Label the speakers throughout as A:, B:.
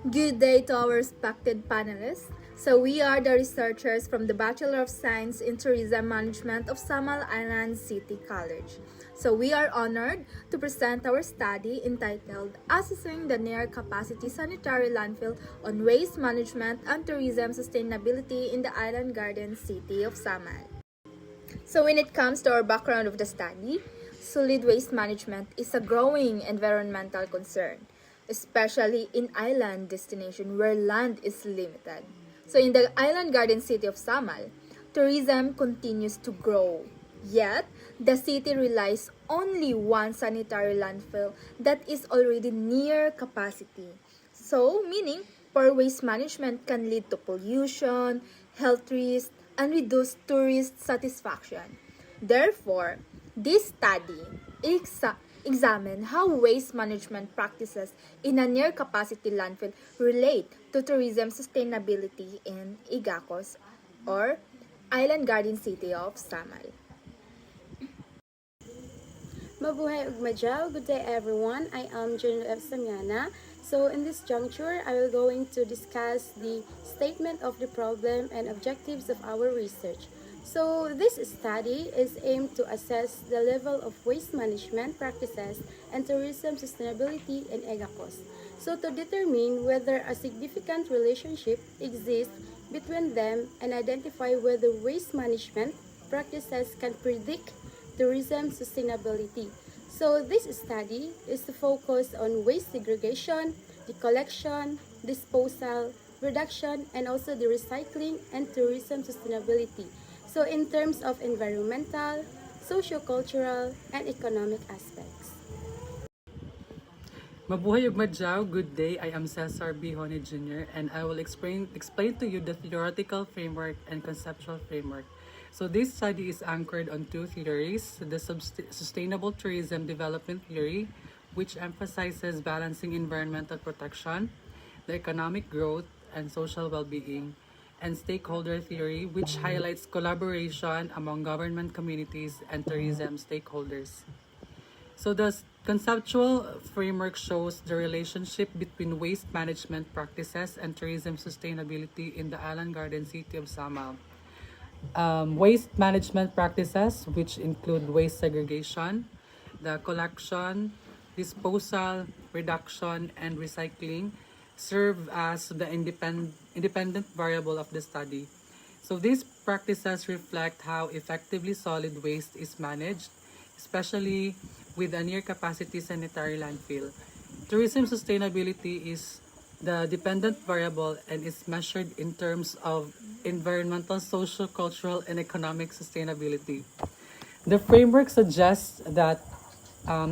A: Good day to our respected panelists. So we are the researchers from the Bachelor of Science in Tourism Management of Samal Island City College. So we are honored to present our study entitled Assessing the Near Capacity Sanitary Landfill on Waste Management and Tourism Sustainability in the Island Garden City of Samal. So when it comes to our background of the study, solid waste management is a growing environmental concern, especially in island destination where land is limited. So in the island garden city of Samal, tourism continues to grow. Yet, the city relies only one sanitary landfill that is already near capacity. So, meaning poor waste management can lead to pollution, health risks, and reduced tourist satisfaction. Therefore, this study examine how waste management practices in a near capacity landfill relate to tourism sustainability in Igacos or Island Garden City of Samal.
B: Mabuhay ug madyaw. Good day everyone. I am June F. Samiana. So in this juncture, I will going to discuss the statement of the problem and objectives of our research. So this study is aimed to assess the level of waste management practices and tourism sustainability in Egacos. So to determine whether a significant relationship exists between them and identify whether waste management practices can predict tourism sustainability. So this study is to focus on waste segregation, the collection, disposal, reduction, and also the recycling and tourism sustainability. So in terms of environmental, socio-cultural, and economic aspects.
C: Mabuhay ug madyaw, good day. I am Cesar B. Hone Jr. and I will explain to you the theoretical framework and conceptual framework. So this study is anchored on two theories, the Sustainable Tourism Development Theory, which emphasizes balancing environmental protection, the economic growth, and social well-being, and stakeholder theory, which highlights collaboration among government communities and tourism stakeholders. So the conceptual framework shows the relationship between waste management practices and tourism sustainability in the Island Garden City of Samal. Waste management practices, which include waste segregation, the collection, disposal, reduction, and recycling, serve as the independent variable of the study. So these practices reflect how effectively solid waste is managed, especially with a near capacity sanitary landfill. Tourism sustainability is the dependent variable and is measured in terms of environmental, social, cultural, and economic sustainability. The framework suggests that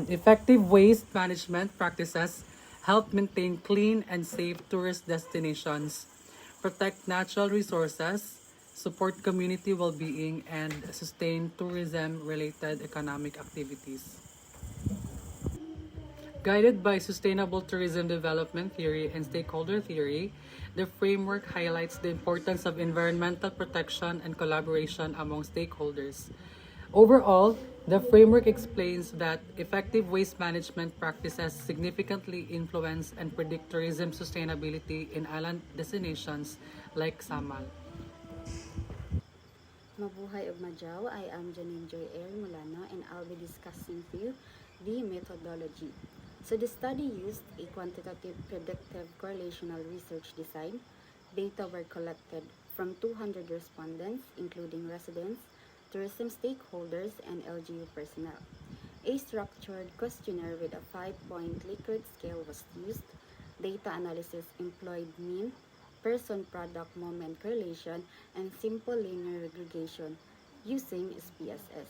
C: effective waste management practices help maintain clean and safe tourist destinations, protect natural resources, support community well-being, and sustain tourism-related economic activities. Guided by sustainable tourism development theory and stakeholder theory, the framework highlights the importance of environmental protection and collaboration among stakeholders. Overall, the framework explains that effective waste management practices significantly influence and predict tourism sustainability in island destinations like Samal.
B: Mabuhay ug madyaw. I am Janine Joy Erin Mulano and I'll be discussing with you the methodology. So the study used a quantitative predictive correlational research design. Data were collected from 200 respondents, including residents, tourism stakeholders, and LGU personnel. A structured questionnaire with a 5-point Likert scale was used. Data analysis employed mean, person-product moment correlation, and simple linear regression using SPSS.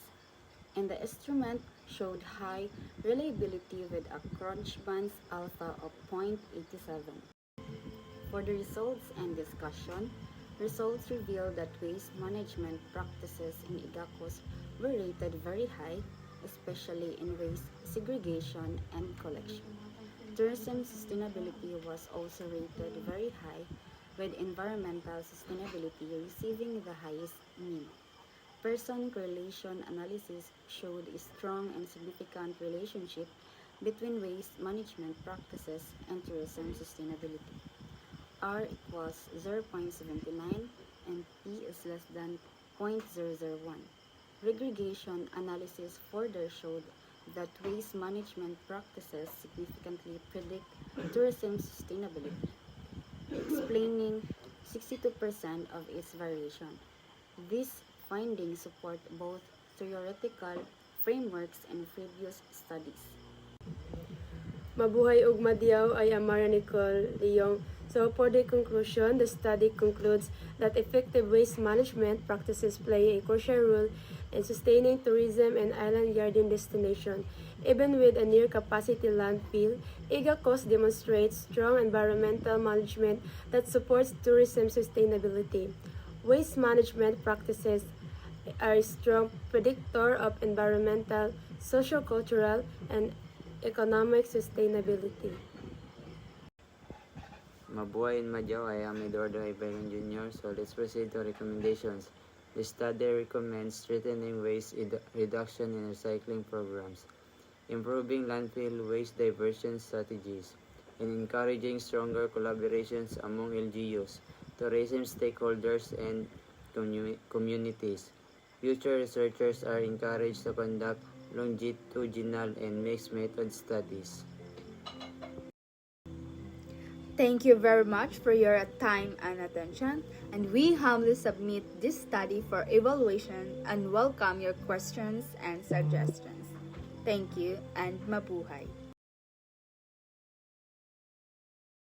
B: And the instrument showed high reliability with a Crunchband's alpha of 0.87. For the results and discussion, results reveal that waste management practices in Igacos were rated very high, especially in waste segregation and collection. Tourism sustainability was also rated very high, with environmental sustainability receiving the highest mean. Person correlation analysis showed a strong and significant relationship between waste management practices and tourism sustainability. R equals 0.79 and P is less than 0.001. Regression analysis further showed that waste management practices significantly predict tourism sustainability, explaining 62% of its variation. These findings support both theoretical frameworks and previous studies.
D: Mabuhay ug madyaw ay Amara Nicole Leong. So for the conclusion, the study concludes that effective waste management practices play a crucial role in sustaining tourism and island yarding destination. Even with a near capacity landfill, IGA cost demonstrates strong environmental management that supports tourism sustainability. Waste management practices are a strong predictor of environmental, socio-cultural, and economic sustainability.
E: Mabuhay and Madyaw, I am Eduardo Iberon Jr. So let's proceed to recommendations. The study recommends strengthening waste reduction and recycling programs, improving landfill waste diversion strategies, and encouraging stronger collaborations among LGUs, tourism stakeholders, and communities. Future researchers are encouraged to conduct longitudinal and mixed method studies.
A: Thank you very much for your time and attention, and we humbly submit this study for evaluation and welcome your questions and suggestions. Thank you and mabuhay!